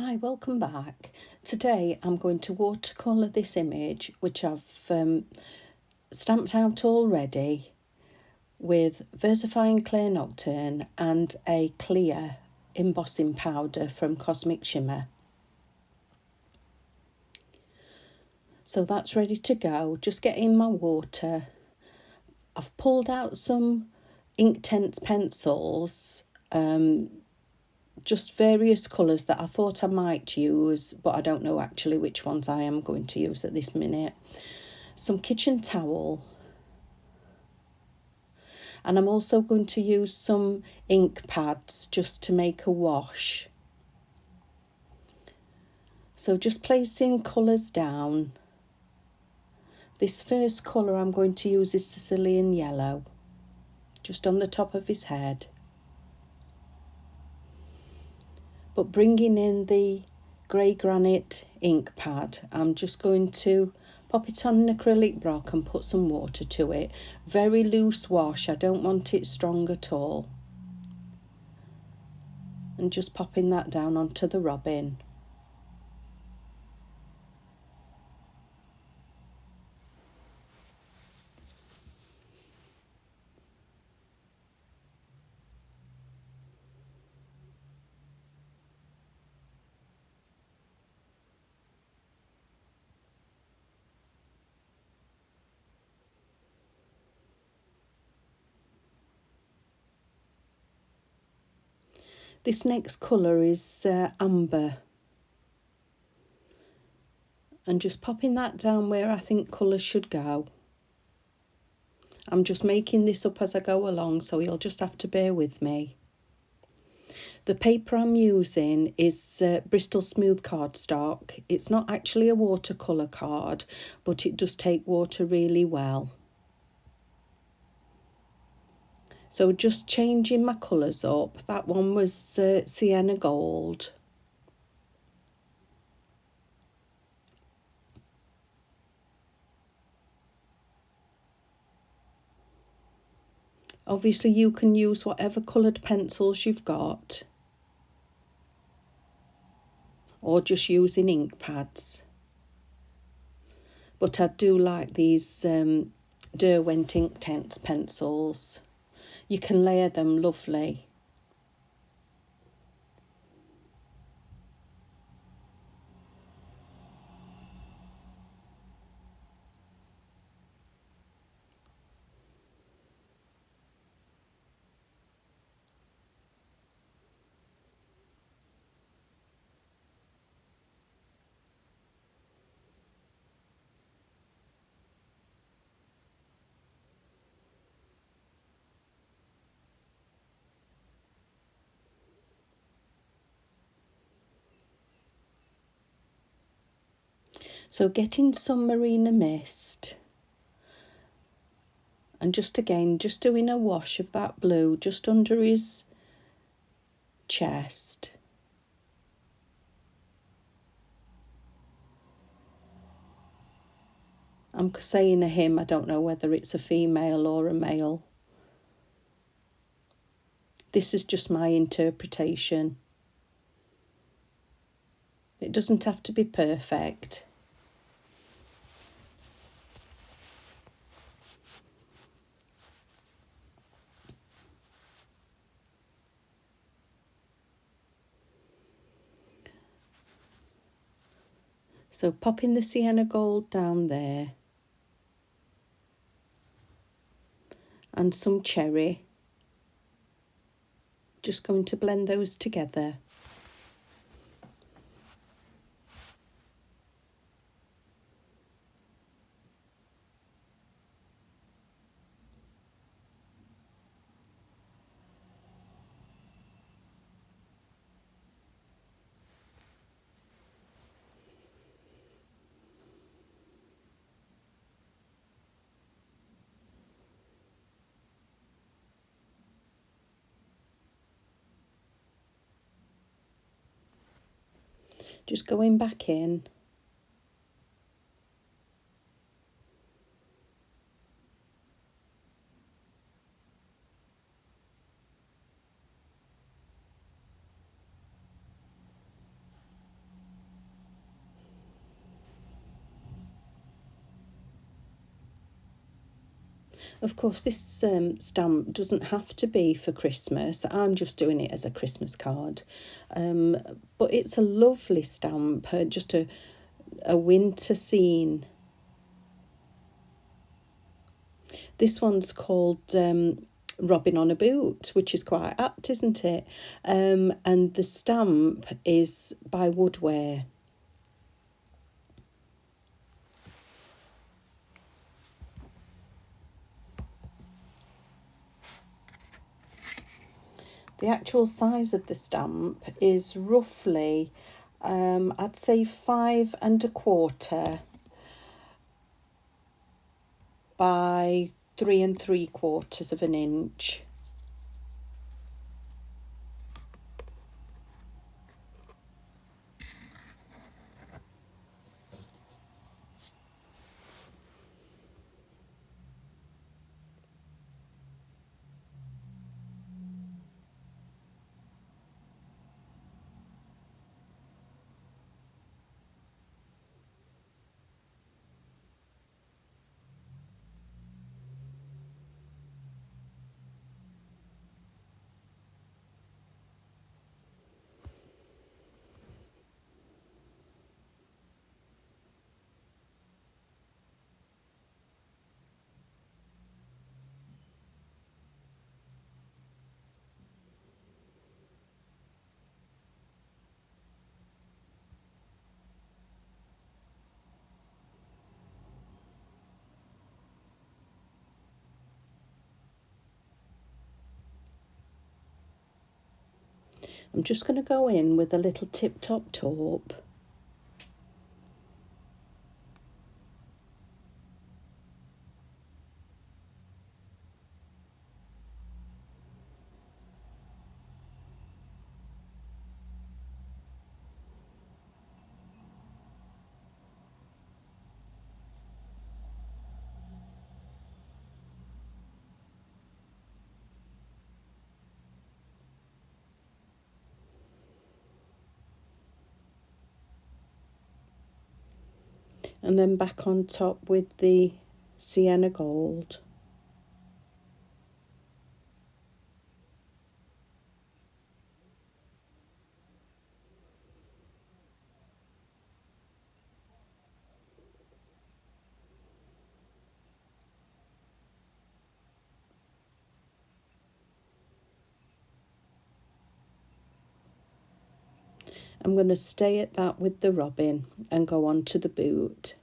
Hi, welcome back. Today I'm going to watercolour this image, which I've stamped out already with VersaFine Clear Nocturne and a clear embossing powder from Cosmic Shimmer. So that's ready to go. Just get in my water. I've pulled out some Inktense pencils, just various colours that I thought I might use, but I don't know actually which ones I am going to use at this minute. Some kitchen towel, and I'm also going to use some ink pads just to make a wash. So just placing colours down. This first colour I'm going to use is Sicilian Yellow, just on the top of his head. But bringing in the grey granite ink pad, I'm just going to pop it on an acrylic block and put some water to it. Very loose wash, I don't want it strong at all. And just popping that down onto the robin. This next colour is amber. And just popping that down where I think colours should go. I'm just making this up as I go along, so you'll just have to bear with me. The paper I'm using is Bristol Smooth cardstock. It's not actually a watercolour card, but it does take water really well. So just changing my colours up. That one was Sienna Gold. Obviously you can use whatever coloured pencils you've got, or just using ink pads. But I do like these Derwent Inktense pencils. You can layer them lovely. So getting some Marina Mist, and just doing a wash of that blue just under his chest. I'm saying a him, I don't know whether it's a female or a male. This is just my interpretation. It doesn't have to be perfect. So popping the Sienna Gold down there. And some cherry. Just going to blend those together. Just going back in. Of course, this stamp doesn't have to be for Christmas. I'm just doing it as a Christmas card. But it's a lovely stamp, just a winter scene. This one's called Robin on a Boot, which is quite apt, isn't it? And the stamp is by Woodware. The actual size of the stamp is roughly, I'd say 5¼ by 3¾ of an inch. I'm just going to go in with a little tip-top taupe. And then back on top with the sienna gold. I'm going to stay at that with the robin and go on to the boot.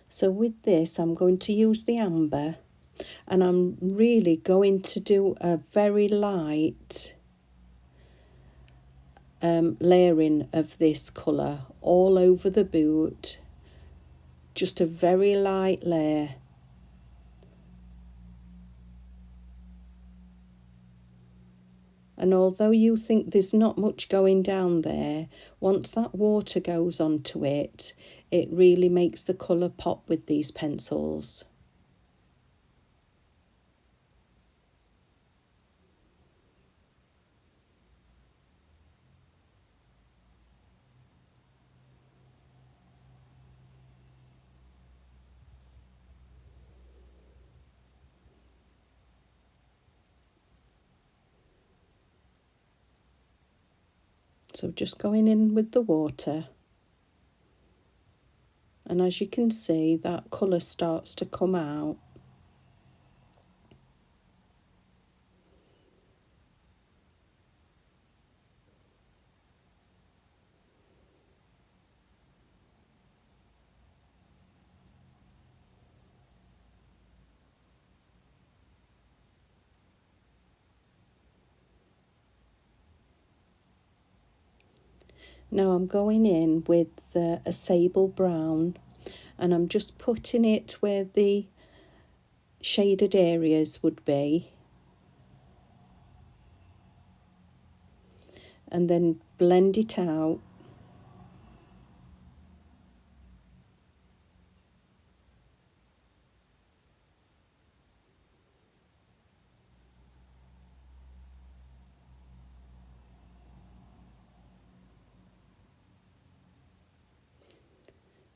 So with this, I'm going to use the amber, and I'm really going to do a very light layering of this colour all over the boot. Just a very light layer. And although you think there's not much going down there, once that water goes onto it, it really makes the colour pop with these pencils. So just going in with the water. And as you can see, that colour starts to come out. Now I'm going in with a sable brown, and I'm just putting it where the shaded areas would be, and then blend it out.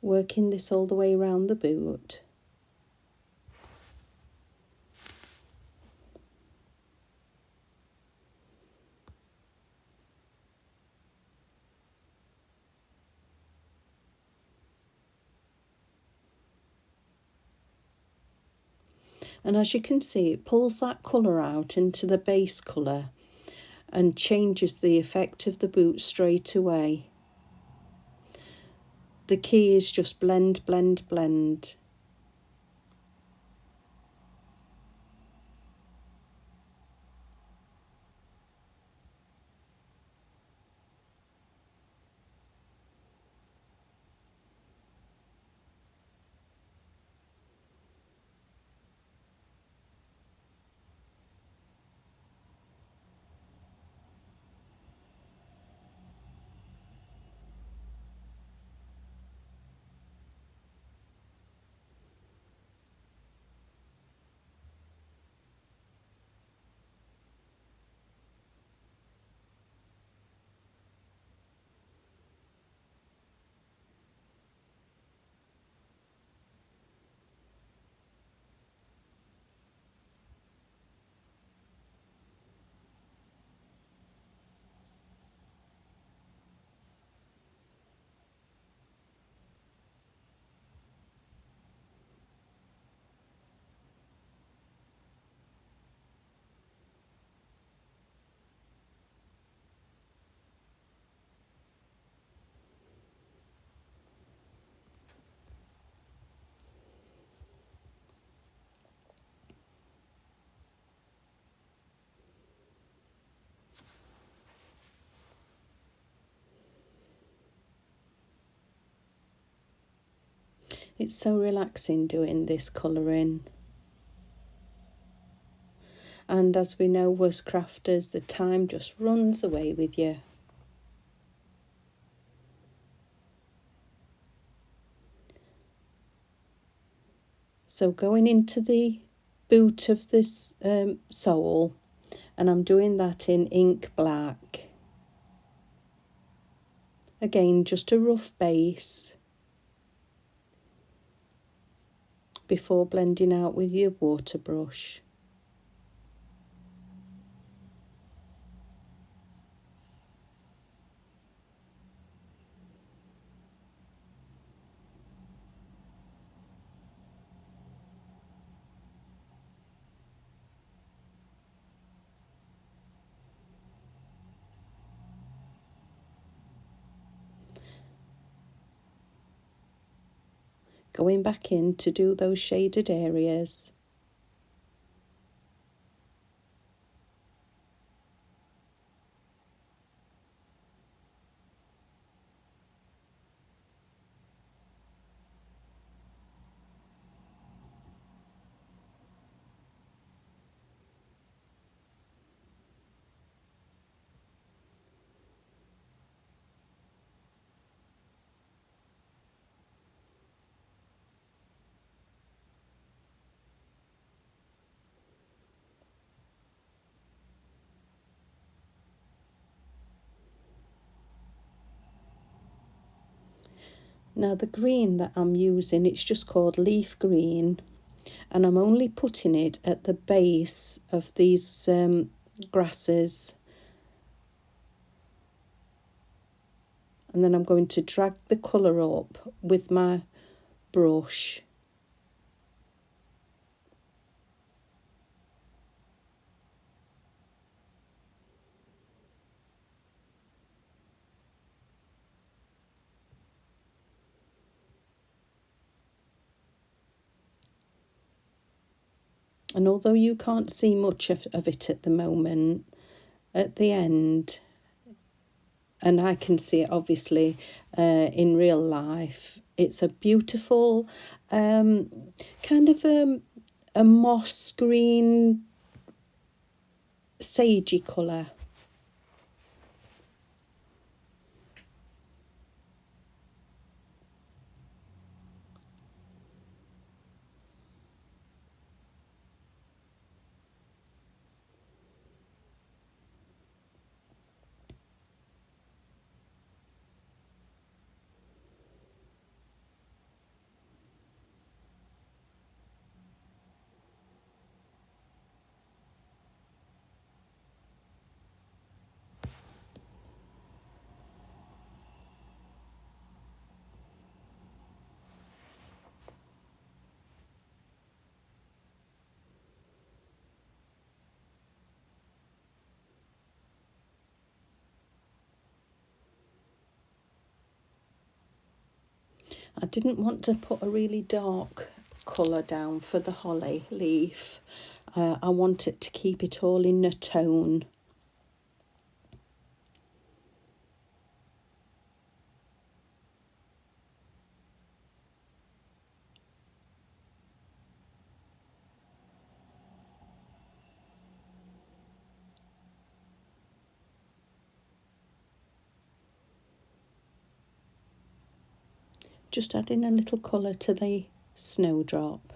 working this all the way around the boot. And as you can see, it pulls that colour out into the base colour and changes the effect of the boot straight away. The key is just blend, blend, blend. It's so relaxing doing this colouring. And as we know, as crafters, the time just runs away with you. So going into the boot of this sole, and I'm doing that in ink black. Again, just a rough base before blending out with your water brush. Going back in to do those shaded areas. Now the green that I'm using, it's just called leaf green, and I'm only putting it at the base of these grasses. And then I'm going to drag the colour up with my brush. And although you can't see much of it at the moment, at the end, and I can see it obviously in real life, it's a beautiful kind of a moss green, sagey colour. I didn't want to put a really dark colour down for the holly leaf. I wanted to keep it all in a tone. Just adding a little colour to the snowdrop.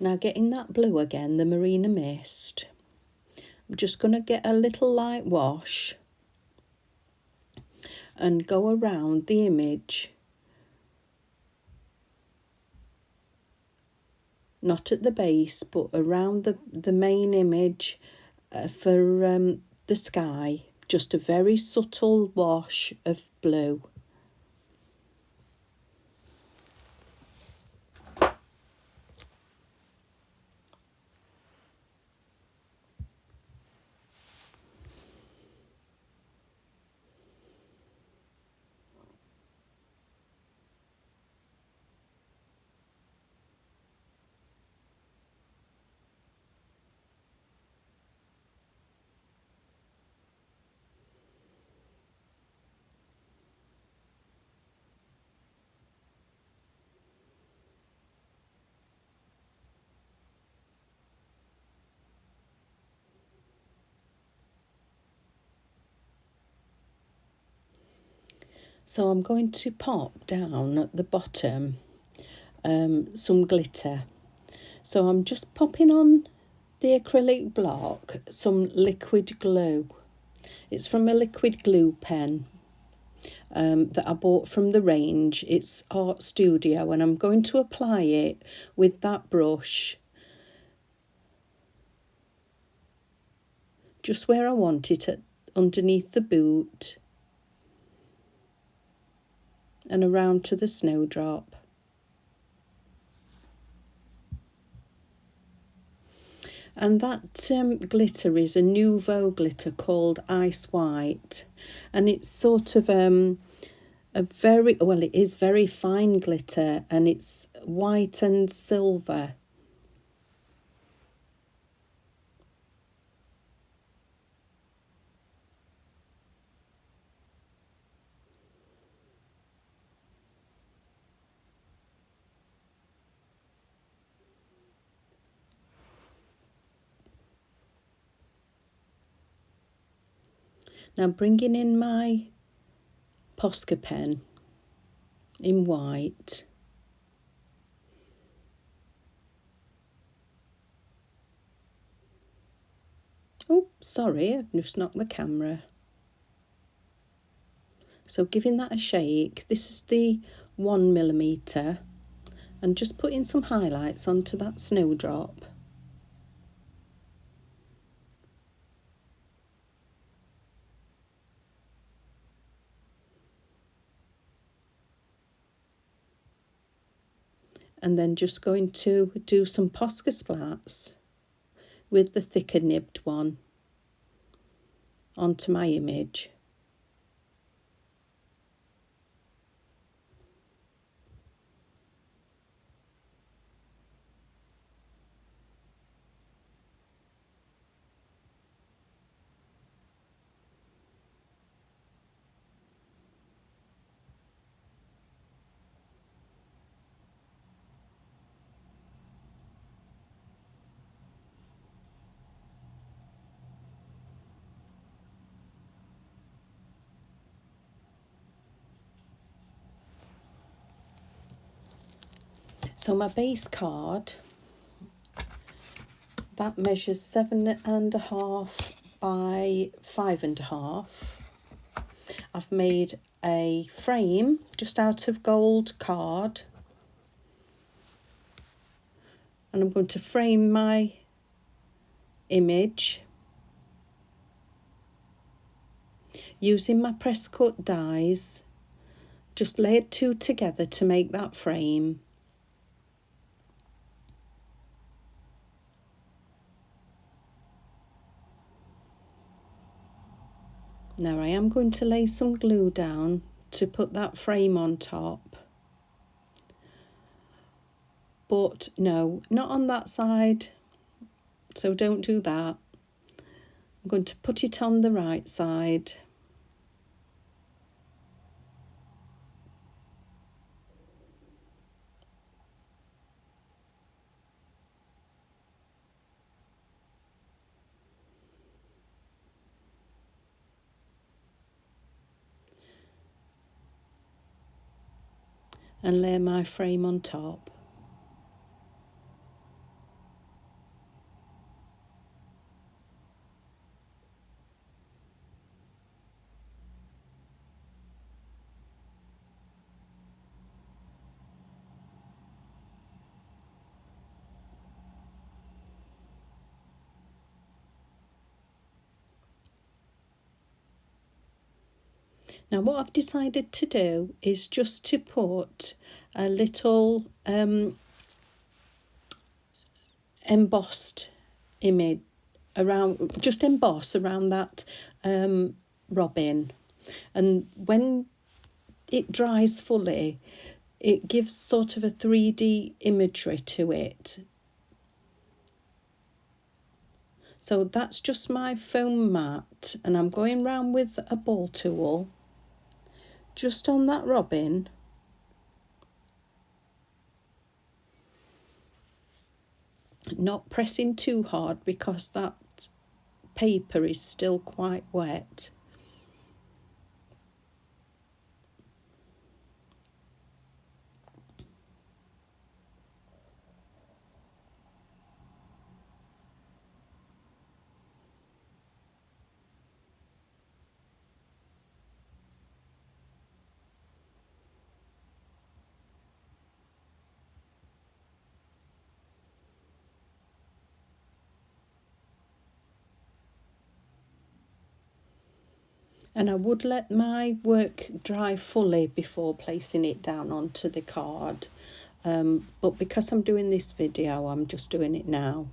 Now getting that blue again, the Marina Mist, I'm just going to get a little light wash and go around the image, not at the base but around the main image for the sky. Just a very subtle wash of blue. So I'm going to pop down at the bottom some glitter. So I'm just popping on the acrylic block some liquid glue. It's from a liquid glue pen that I bought from the range. It's Art Studio, and I'm going to apply it with that brush just where I want it, underneath the boot and around to the snowdrop. And that glitter is a Nouveau glitter called Ice White, and it's sort of a very, well, it is very fine glitter, and it's white and silver. Now bringing in my Posca pen in white. Oh, sorry, I've just knocked the camera. So giving that a shake. This is the 1mm, and just putting some highlights onto that snowdrop. And then just going to do some Posca splats with the thicker nibbed one onto my image. So my base card, that measures 7.5 by 5.5. I've made a frame just out of gold card, and I'm going to frame my image using my press cut dies, just laid two together to make that frame. Now I am going to lay some glue down to put that frame on top, but no, not on that side, so don't do that. I'm going to put it on the right side. And lay my frame on top. Now what I've decided to do is just to put a little embossed image around, just emboss around that robin, and when it dries fully it gives sort of a 3D imagery to it. So that's just my foam mat, and I'm going round with a ball tool just on that robin, not pressing too hard because that paper is still quite wet. And I would let my work dry fully before placing it down onto the card, but because I'm doing this video, I'm just doing it now.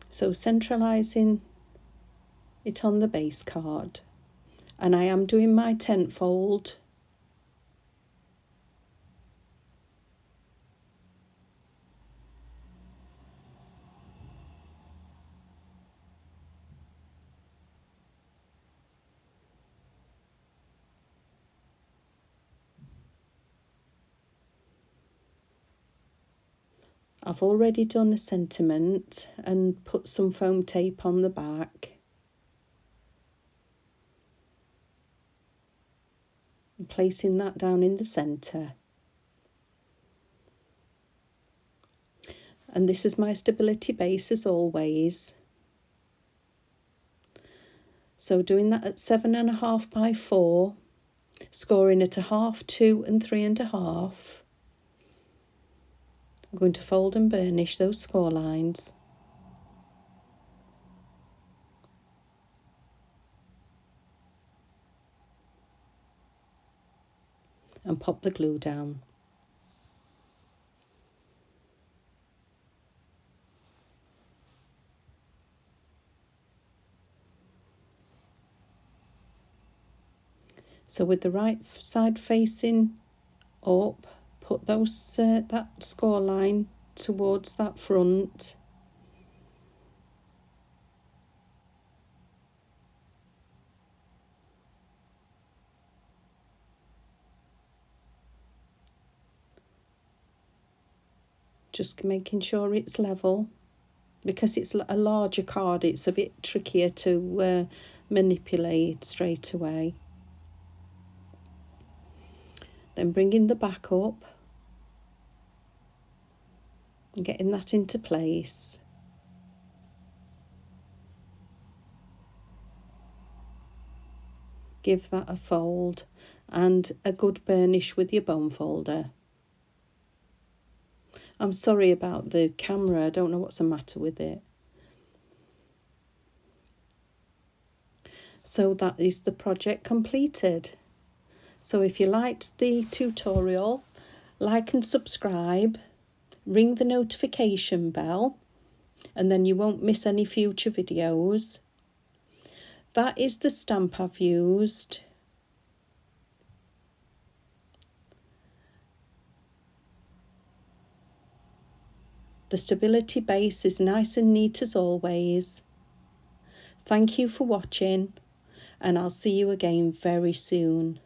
So centralising it on the base card, and I am doing my tent fold. I've already done a sentiment and put some foam tape on the back. And placing that down in the centre. And this is my stability base as always. So doing that at 7.5 by 4, scoring at 1/2, 2 and 3.5. I'm going to fold and burnish those score lines. And pop the glue down. So with the right side facing up, put those that score line towards that front. Just making sure it's level. Because it's a larger card, it's a bit trickier to manipulate straight away. Then bringing the back up and getting that into place. Give that a fold and a good burnish with your bone folder. I'm sorry about the camera, I don't know what's the matter with it. So that is the project completed. So if you liked the tutorial, like and subscribe, ring the notification bell, and then you won't miss any future videos. That is the stamp I've used. The stability base is nice and neat as always. Thank you for watching, and I'll see you again very soon.